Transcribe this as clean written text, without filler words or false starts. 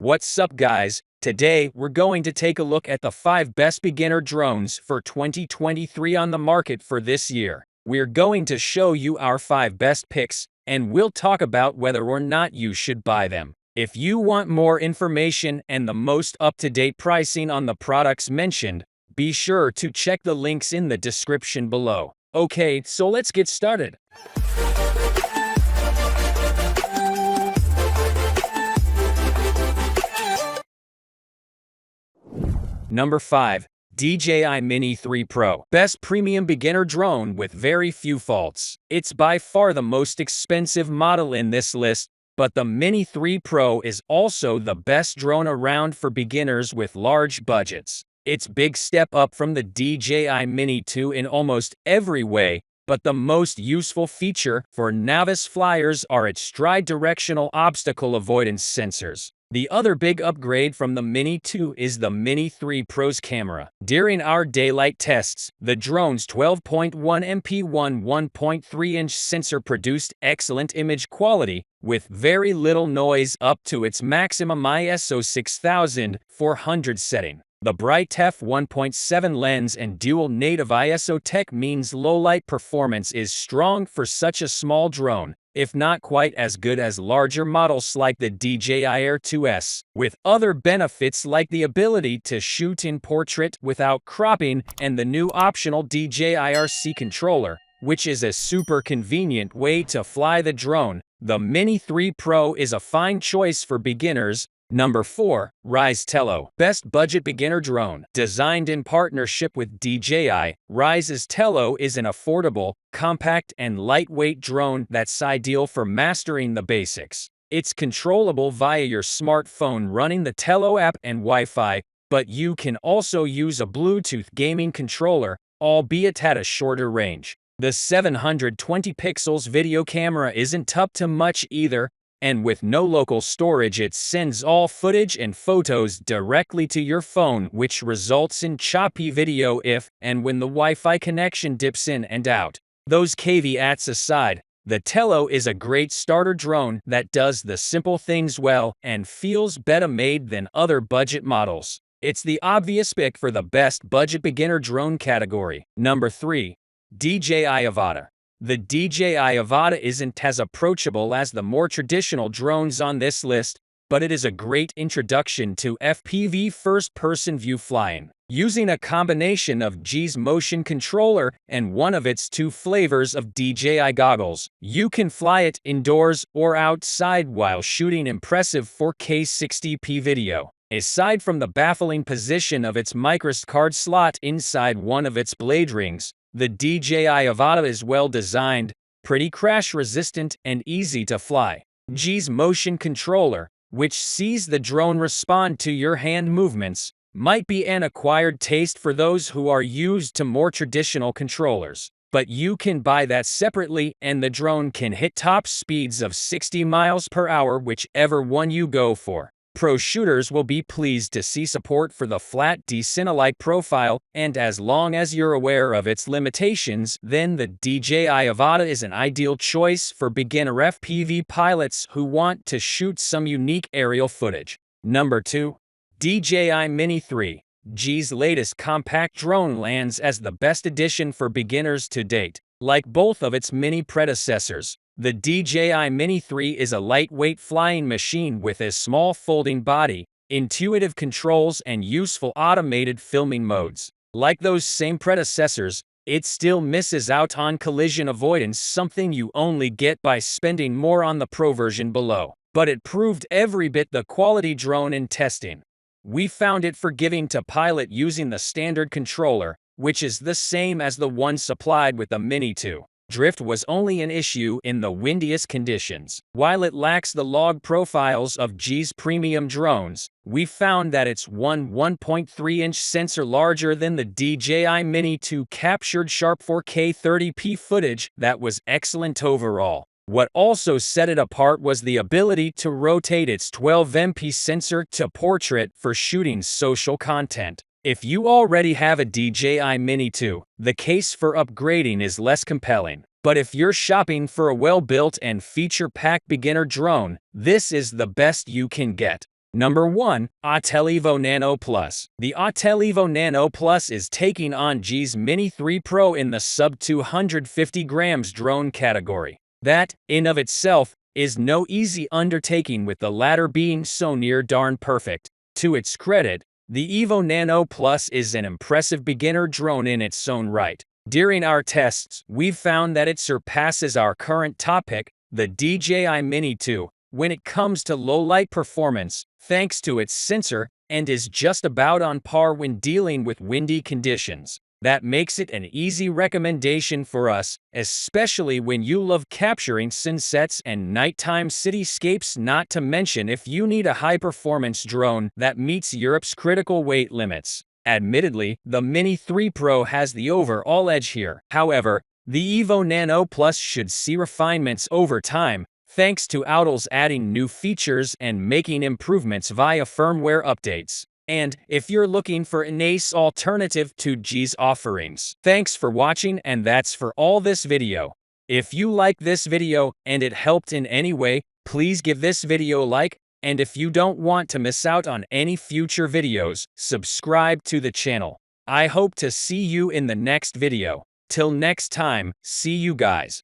What's up guys? Today, we're going to take a look at the 5 best beginner drones for 2023 on the market for this year. We're going to show you our 5 best picks, and we'll talk about whether or not you should buy them. If you want more information and the most up-to-date pricing on the products mentioned, be sure to check the links in the description below. Okay, so let's get started. Number 5. DJI Mini 3 Pro. Best premium beginner drone with very few faults. It's by far the most expensive model in this list, but the Mini 3 Pro is also the best drone around for beginners with large budgets. It's a big step up from the DJI Mini 2 in almost every way, but the most useful feature for novice flyers are its tri-directional obstacle avoidance sensors. The other big upgrade from the Mini 2 is the Mini 3 Pro's camera. During our daylight tests, the drone's 12.1 MP 1.3-inch sensor produced excellent image quality, with very little noise up to its maximum ISO 6400 setting. The bright f1.7 lens and dual native ISO tech means low-light performance is strong for such a small drone, if not quite as good as larger models like the DJI Air 2S, with other benefits like the ability to shoot in portrait without cropping and the new optional DJI RC controller, which is a super convenient way to fly the drone. The Mini 3 Pro is a fine choice for beginners. Number 4. Rise Tello. Best budget beginner drone. Designed in partnership with DJI, Rise's Tello is an affordable, compact, and lightweight drone that's ideal for mastering the basics. It's controllable via your smartphone running the Tello app and Wi-Fi, but you can also use a Bluetooth gaming controller, albeit at a shorter range. The 720 pixels video camera isn't up to much either, and with no local storage it sends all footage and photos directly to your phone, which results in choppy video if and when the Wi-Fi connection dips in and out. Those caveats aside, the Tello is a great starter drone that does the simple things well and feels better made than other budget models. It's the obvious pick for the best budget beginner drone category. Number 3. DJI Avada. The DJI Avada isn't as approachable as the more traditional drones on this list, but it is a great introduction to FPV first-person view flying. Using a combination of DJI's motion controller and one of its 2 flavors of DJI goggles, you can fly it indoors or outside while shooting impressive 4K 60p video. Aside from the baffling position of its microSD slot inside one of its blade rings, the DJI Avada is well designed, pretty crash-resistant, and easy to fly. DJI's motion controller, which sees the drone respond to your hand movements, might be an acquired taste for those who are used to more traditional controllers. But you can buy that separately and the drone can hit top speeds of 60 miles per hour whichever one you go for. Pro shooters will be pleased to see support for the flat D-Cine-like profile, and as long as you're aware of its limitations, then the DJI Avada is an ideal choice for beginner FPV pilots who want to shoot some unique aerial footage. Number 2. DJI Mini 3. DJI's latest compact drone lands as the best addition for beginners to date. Like both of its mini predecessors, the DJI Mini 3 is a lightweight flying machine with a small folding body, intuitive controls, and useful automated filming modes. Like those same predecessors, it still misses out on collision avoidance, something you only get by spending more on the Pro version below. But it proved every bit the quality drone in testing. We found it forgiving to pilot using the standard controller, which is the same as the one supplied with the Mini 2. Drift was only an issue in the windiest conditions. While it lacks the log profiles of DJI's premium drones, we found that its 1.3-inch sensor larger than the DJI Mini 2 captured sharp 4K 30p footage that was excellent overall. What also set it apart was the ability to rotate its 12MP sensor to portrait for shooting social content. If you already have a DJI Mini 2, the case for upgrading is less compelling. But if you're shopping for a well-built and feature-packed beginner drone, this is the best you can get. Number 1. Autel Evo Nano Plus. The Autel Evo Nano Plus is taking on DJI's Mini 3 Pro in the sub 250 grams drone category. That, in of itself, is no easy undertaking, with the latter being so near darn perfect. To its credit, the Evo Nano Plus is an impressive beginner drone in its own right. During our tests, we've found that it surpasses our current top pick, the DJI Mini 2, when it comes to low-light performance, thanks to its sensor, and is just about on par when dealing with windy conditions. That makes it an easy recommendation for us, especially when you love capturing sunsets and nighttime cityscapes, not to mention if you need a high-performance drone that meets Europe's critical weight limits. Admittedly, the Mini 3 Pro has the overall edge here. However, the Evo Nano Plus should see refinements over time, thanks to Autel's adding new features and making improvements via firmware updates. And if you're looking for a nice alternative to DJI's offerings. Thanks for watching, and that's for all this video. If you like this video and it helped in any way, please give this video a like, and if you don't want to miss out on any future videos, subscribe to the channel. I hope to see you in the next video. Till next time, see you guys.